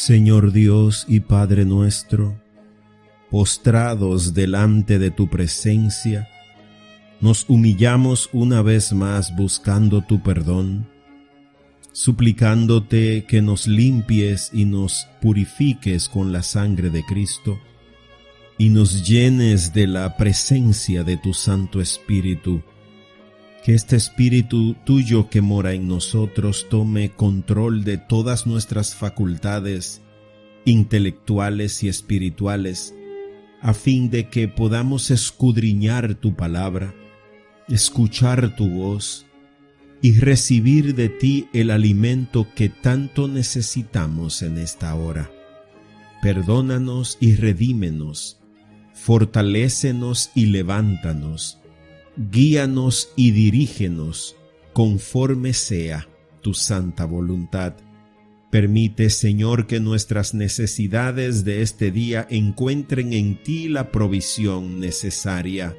Señor Dios y Padre nuestro, postrados delante de tu presencia, nos humillamos una vez más buscando tu perdón, suplicándote que nos limpies y nos purifiques con la sangre de Cristo y nos llenes de la presencia de tu Santo Espíritu. Que este Espíritu tuyo que mora en nosotros tome control de todas nuestras facultades intelectuales y espirituales, a fin de que podamos escudriñar tu palabra, escuchar tu voz y recibir de ti el alimento que tanto necesitamos en esta hora. Perdónanos y redímenos, fortalécenos y levántanos, guíanos y dirígenos conforme sea tu santa voluntad. Permite, Señor, que nuestras necesidades de este día encuentren en ti la provisión necesaria.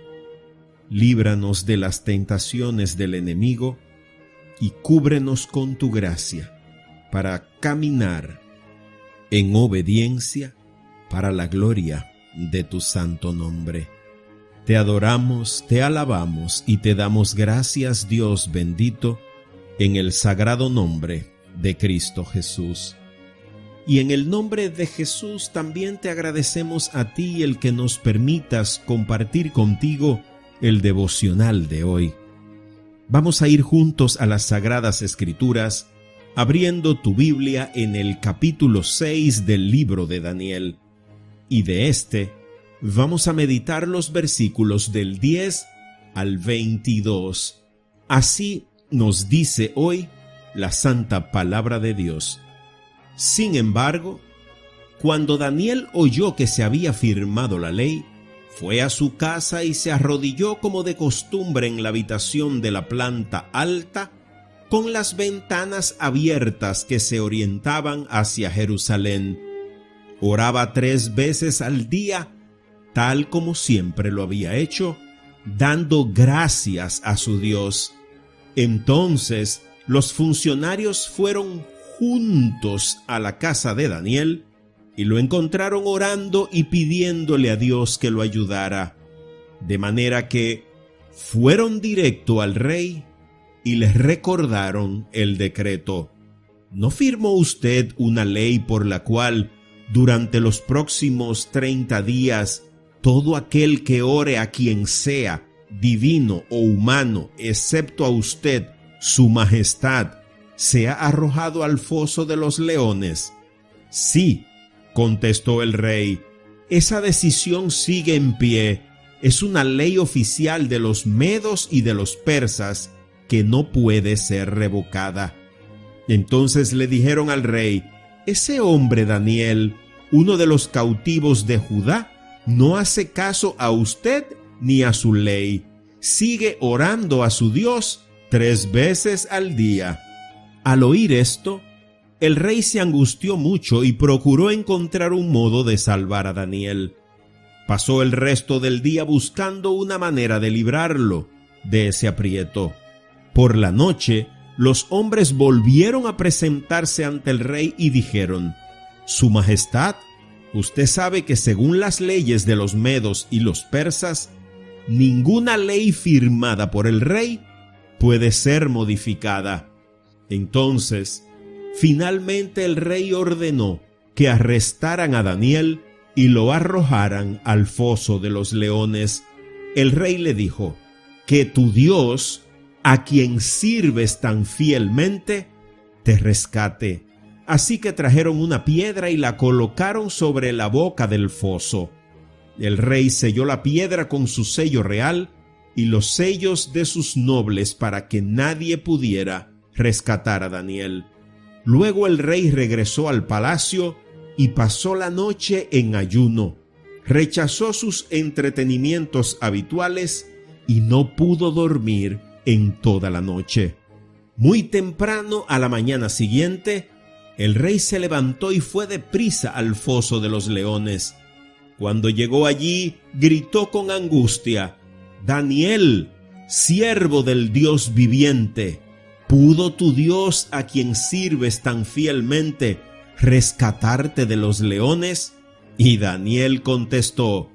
Líbranos de las tentaciones del enemigo y cúbrenos con tu gracia para caminar en obediencia para la gloria de tu santo nombre. Te adoramos, te alabamos y te damos gracias, Dios bendito, en el sagrado nombre de Cristo Jesús. Y en el nombre de Jesús también te agradecemos a ti el que nos permitas compartir contigo el devocional de hoy. Vamos a ir juntos a las Sagradas Escrituras, abriendo tu Biblia en el capítulo 6 del libro de Daniel. Y de este vamos a meditar los versículos del 10 al 22. Así nos dice hoy la santa palabra de Dios. Sin embargo, cuando Daniel oyó que se había firmado la ley, fue a su casa y se arrodilló como de costumbre en la habitación de la planta alta, con las ventanas abiertas que se orientaban hacia Jerusalén. Oraba 3 veces al día, tal como siempre lo había hecho, dando gracias a su Dios. Entonces los funcionarios fueron juntos a la casa de Daniel y lo encontraron orando y pidiéndole a Dios que lo ayudara, de manera que fueron directo al rey y les recordaron el decreto. ¿No firmó usted una ley por la cual durante los próximos 30 días todo aquel que ore a quien sea, divino o humano, excepto a usted, su majestad, sea arrojado al foso de los leones? Sí, contestó el rey, esa decisión sigue en pie. Es una ley oficial de los medos y de los persas que no puede ser revocada. Entonces le dijeron al rey: ese hombre Daniel, uno de los cautivos de Judá, no hace caso a usted ni a su ley. Sigue orando a su Dios 3 veces al día. Al oír esto, el rey se angustió mucho y procuró encontrar un modo de salvar a Daniel. Pasó el resto del día buscando una manera de librarlo de ese aprieto. Por la noche, los hombres volvieron a presentarse ante el rey y dijeron: Su Majestad, usted sabe que según las leyes de los medos y los persas, ninguna ley firmada por el rey puede ser modificada. Entonces, finalmente el rey ordenó que arrestaran a Daniel y lo arrojaran al foso de los leones. El rey le dijo: que tu Dios, a quien sirves tan fielmente, te rescate. Así que trajeron una piedra y la colocaron sobre la boca del foso. El rey selló la piedra con su sello real y los sellos de sus nobles para que nadie pudiera rescatar a Daniel. Luego el rey regresó al palacio y pasó la noche en ayuno. Rechazó sus entretenimientos habituales y no pudo dormir en toda la noche. Muy temprano a la mañana siguiente, el rey se levantó y fue deprisa al foso de los leones. Cuando llegó allí, gritó con angustia: Daniel, siervo del Dios viviente, ¿pudo tu Dios, a quien sirves tan fielmente, rescatarte de los leones? Y Daniel contestó: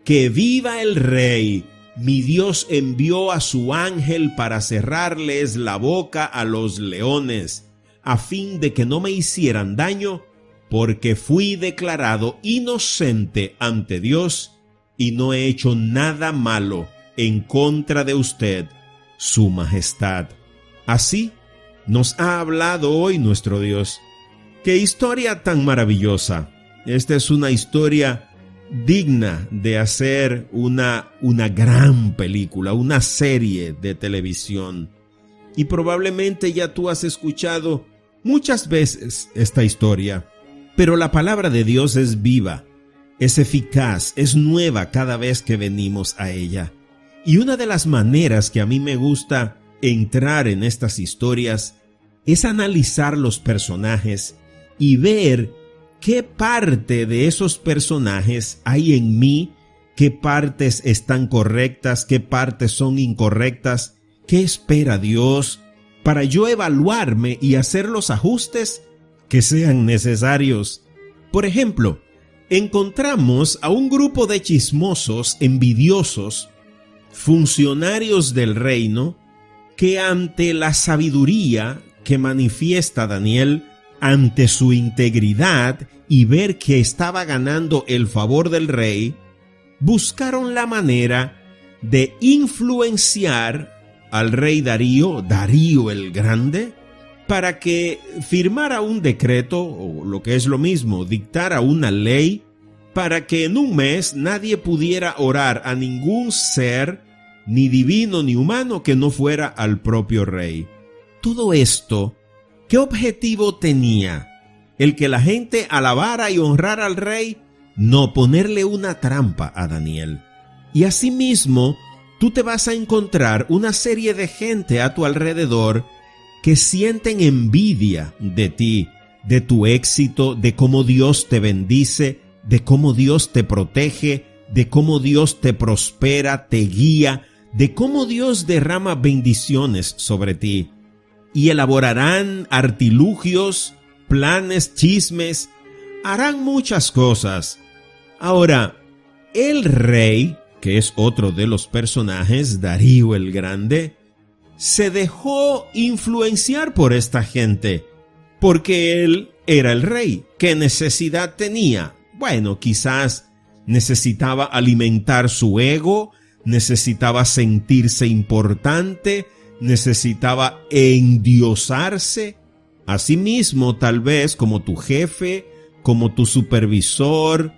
que viva el rey. Mi Dios envió a su ángel para cerrarles la boca a los leones, a fin de que no me hicieran daño, porque fui declarado inocente ante Dios y no he hecho nada malo en contra de usted, su majestad. Así nos ha hablado hoy nuestro Dios. ¡Qué historia tan maravillosa! Esta es una historia digna de hacer una gran película, una serie de televisión. Y probablemente ya tú has escuchado muchas veces esta historia, pero la palabra de Dios es viva, es eficaz, es nueva cada vez que venimos a ella. Y una de las maneras que a mí me gusta entrar en estas historias es analizar los personajes y ver qué parte de esos personajes hay en mí, qué partes están correctas, qué partes son incorrectas, qué espera Dios, para yo evaluarme y hacer los ajustes que sean necesarios. Por ejemplo, encontramos a un grupo de chismosos, envidiosos, funcionarios del reino, que ante la sabiduría que manifiesta Daniel, ante su integridad y ver que estaba ganando el favor del rey, buscaron la manera de influenciar al rey Darío el Grande, para que firmara un decreto, o lo que es lo mismo, dictara una ley, para que en un mes nadie pudiera orar a ningún ser, ni divino ni humano, que no fuera al propio rey. Todo esto, ¿qué objetivo tenía? ¿El que la gente alabara y honrara al rey? No, ponerle una trampa a Daniel. Y asimismo, tú te vas a encontrar una serie de gente a tu alrededor que sienten envidia de ti, de tu éxito, de cómo Dios te bendice, de cómo Dios te protege, de cómo Dios te prospera, te guía, de cómo Dios derrama bendiciones sobre ti. Y elaborarán artilugios, planes, chismes, harán muchas cosas. Ahora, el rey, que es otro de los personajes, Darío el Grande, se dejó influenciar por esta gente, porque él era el rey. ¿Qué necesidad tenía? Bueno, quizás necesitaba alimentar su ego, necesitaba sentirse importante, necesitaba endiosarse. Asimismo, tal vez como tu jefe, como tu supervisor,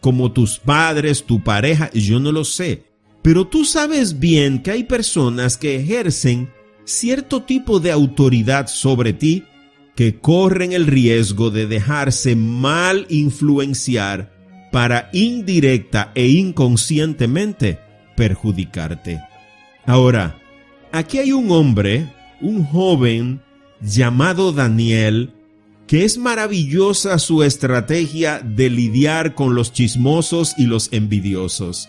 como tus padres, tu pareja, yo no lo sé. Pero tú sabes bien que hay personas que ejercen cierto tipo de autoridad sobre ti, que corren el riesgo de dejarse mal influenciar para indirecta e inconscientemente perjudicarte. Ahora, aquí hay un hombre, un joven llamado Daniel, que es maravillosa su estrategia de lidiar con los chismosos y los envidiosos.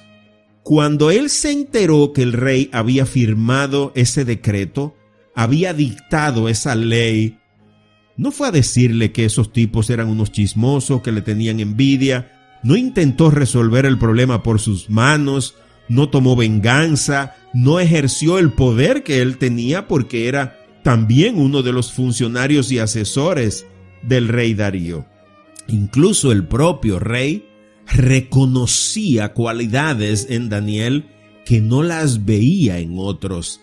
Cuando él se enteró que el rey había firmado ese decreto, había dictado esa ley, no fue a decirle que esos tipos eran unos chismosos, que le tenían envidia, no intentó resolver el problema por sus manos, no tomó venganza, no ejerció el poder que él tenía porque era también uno de los funcionarios y asesores del rey Darío. Incluso el propio rey reconocía cualidades en Daniel que no las veía en otros.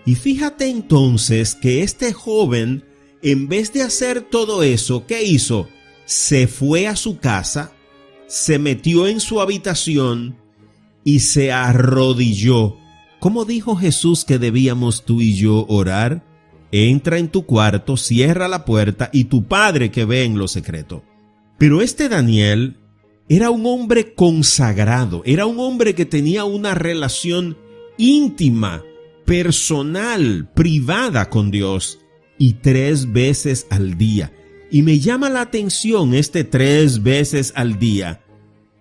Y fíjate entonces que este joven, en vez de hacer todo eso, ¿qué hizo? Se fue a su casa, se metió en su habitación y se arrodilló. ¿Cómo dijo Jesús que debíamos tú y yo orar? Entra en tu cuarto, cierra la puerta y tu Padre que ve en lo secreto. Pero este Daniel era un hombre consagrado, era un hombre que tenía una relación íntima, personal, privada con Dios, y 3 veces al día. Y me llama la atención 3 veces al día,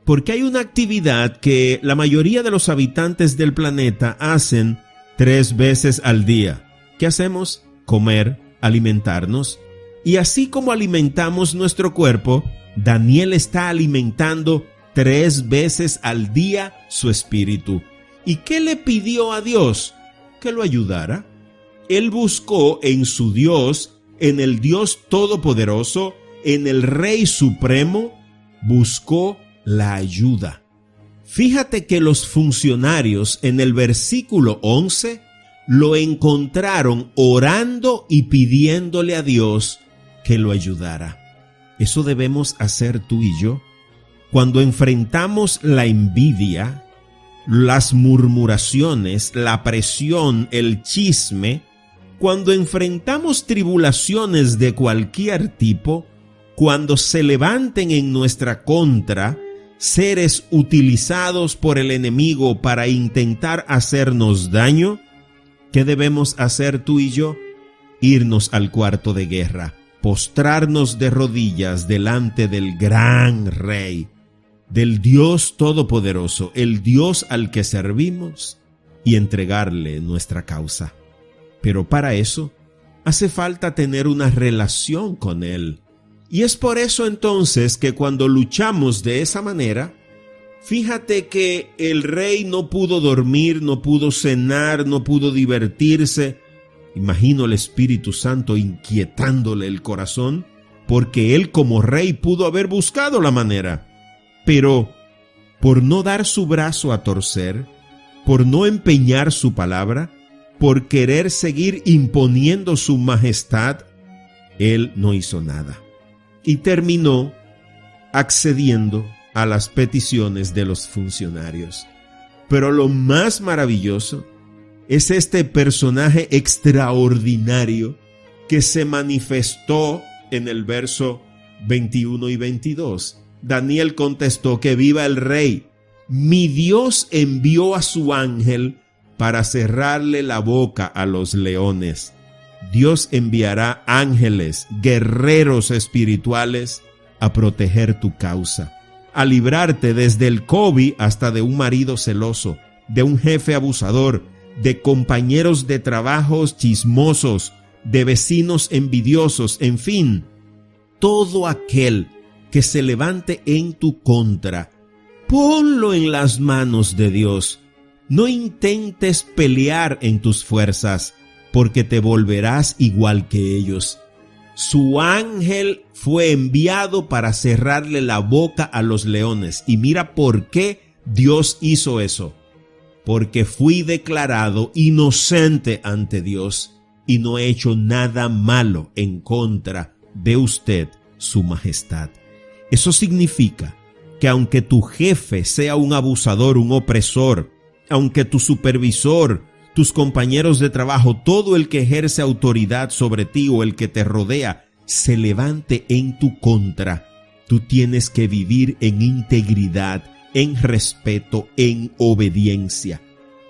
porque hay una actividad que la mayoría de los habitantes del planeta hacen 3 veces al día. ¿Qué hacemos? Comer, alimentarnos. Y así como alimentamos nuestro cuerpo, Daniel está alimentando 3 veces al día su espíritu. ¿Y qué le pidió a Dios? Que lo ayudara. Él buscó en su Dios, en el Dios Todopoderoso, en el Rey Supremo, buscó la ayuda. Fíjate que los funcionarios en el versículo 11 lo encontraron orando y pidiéndole a Dios que lo ayudara. Eso debemos hacer tú y yo. Cuando enfrentamos la envidia, las murmuraciones, la presión, el chisme, cuando enfrentamos tribulaciones de cualquier tipo, cuando se levanten en nuestra contra seres utilizados por el enemigo para intentar hacernos daño, ¿qué debemos hacer tú y yo? Irnos al cuarto de guerra, postrarnos de rodillas delante del gran Rey, del Dios Todopoderoso, el Dios al que servimos, y entregarle nuestra causa. Pero para eso hace falta tener una relación con Él. Y es por eso entonces que cuando luchamos de esa manera, fíjate que el rey no pudo dormir, no pudo cenar, no pudo divertirse. Imagino el Espíritu Santo inquietándole el corazón, porque él como rey pudo haber buscado la manera. Pero por no dar su brazo a torcer, por no empeñar su palabra, por querer seguir imponiendo su majestad, él no hizo nada. Y terminó accediendo a las peticiones de los funcionarios. Pero lo más maravilloso es este personaje extraordinario que se manifestó en el verso 21 y 22. Daniel contestó: que viva el rey. Mi Dios envió a su ángel para cerrarle la boca a los leones. Dios enviará ángeles, guerreros espirituales, a proteger tu causa, a librarte desde el COVID hasta de un marido celoso, de un jefe abusador, de compañeros de trabajos chismosos, de vecinos envidiosos, en fin, todo aquel que se levante en tu contra, ponlo en las manos de Dios. No intentes pelear en tus fuerzas, porque te volverás igual que ellos. Su ángel fue enviado para cerrarle la boca a los leones. Y mira por qué Dios hizo eso. Porque fui declarado inocente ante Dios y no he hecho nada malo en contra de usted, su majestad. Eso significa que aunque tu jefe sea un abusador, un opresor, aunque tu supervisor, tus compañeros de trabajo, todo el que ejerce autoridad sobre ti o el que te rodea, se levante en tu contra, tú tienes que vivir en integridad, en respeto, en obediencia.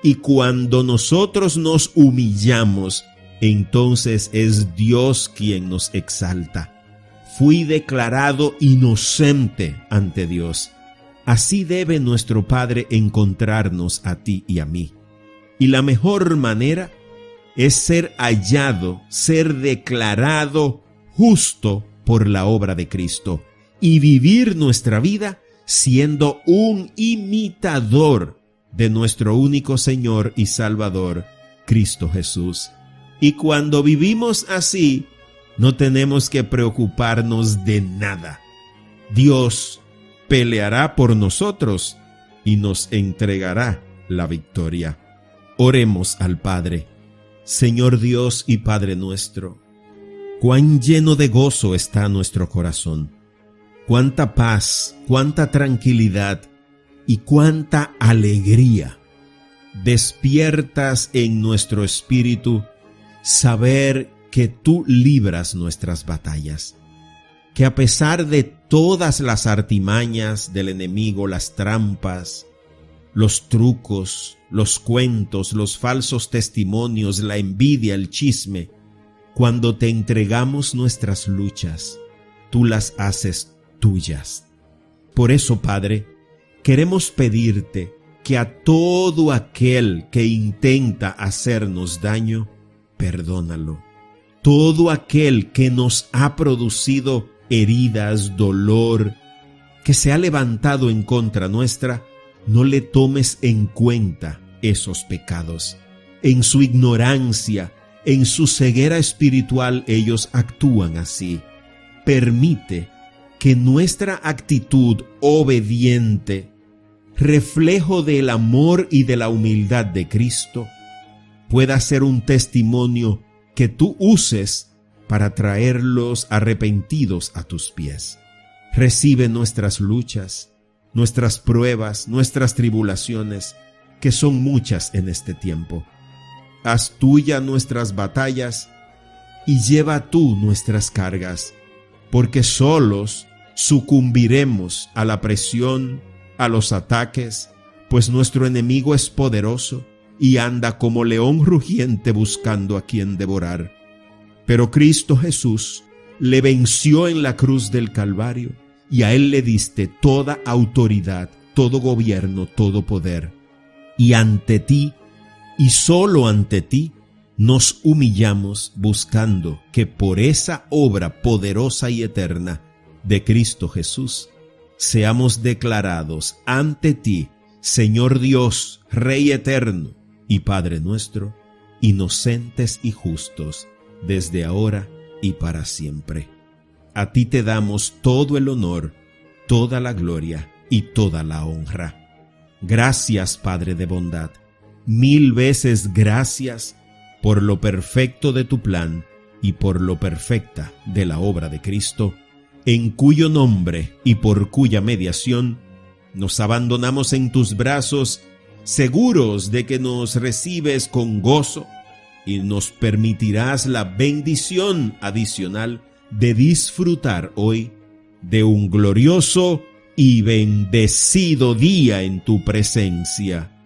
Y cuando nosotros nos humillamos, entonces es Dios quien nos exalta. Fui declarado inocente ante Dios. Así debe nuestro Padre encontrarnos a ti y a mí. Y la mejor manera es ser hallado, ser declarado justo por la obra de Cristo y vivir nuestra vida siendo un imitador de nuestro único Señor y Salvador, Cristo Jesús. Y cuando vivimos así, no tenemos que preocuparnos de nada. Dios peleará por nosotros y nos entregará la victoria. Oremos al Padre. Señor Dios y Padre nuestro, cuán lleno de gozo está nuestro corazón, cuánta paz, cuánta tranquilidad y cuánta alegría despiertas en nuestro espíritu saber que tú libras nuestras batallas, que a pesar de todas las artimañas del enemigo, las trampas, los trucos, los cuentos, los falsos testimonios, la envidia, el chisme, cuando te entregamos nuestras luchas, tú las haces tuyas. Por eso, Padre, queremos pedirte que a todo aquel que intenta hacernos daño, perdónalo. todo aquel que nos ha producido heridas, dolor, que se ha levantado en contra nuestra, no le tomes en cuenta esos pecados. En su ignorancia, en su ceguera espiritual, ellos actúan así. Permite que nuestra actitud obediente, reflejo del amor y de la humildad de Cristo, pueda ser un testimonio que tú uses para traerlos arrepentidos a tus pies. Recibe nuestras luchas, nuestras pruebas, nuestras tribulaciones, que son muchas en este tiempo. Haz tuya nuestras batallas y lleva tú nuestras cargas, porque solos sucumbiremos a la presión, a los ataques, pues nuestro enemigo es poderoso y anda como león rugiente buscando a quien devorar. Pero Cristo Jesús le venció en la cruz del Calvario y a él le diste toda autoridad, todo gobierno, todo poder. Y ante ti, y solo ante ti, nos humillamos buscando que por esa obra poderosa y eterna de Cristo Jesús, seamos declarados ante ti, Señor Dios, Rey eterno y Padre nuestro, inocentes y justos, desde ahora y para siempre. A ti te damos todo el honor, toda la gloria y toda la honra. Gracias, Padre de bondad, 1000 veces gracias por lo perfecto de tu plan y por lo perfecta de la obra de Cristo, en cuyo nombre y por cuya mediación nos abandonamos en tus brazos, seguros de que nos recibes con gozo y nos permitirás la bendición adicional de disfrutar hoy de un glorioso y bendecido día en tu presencia.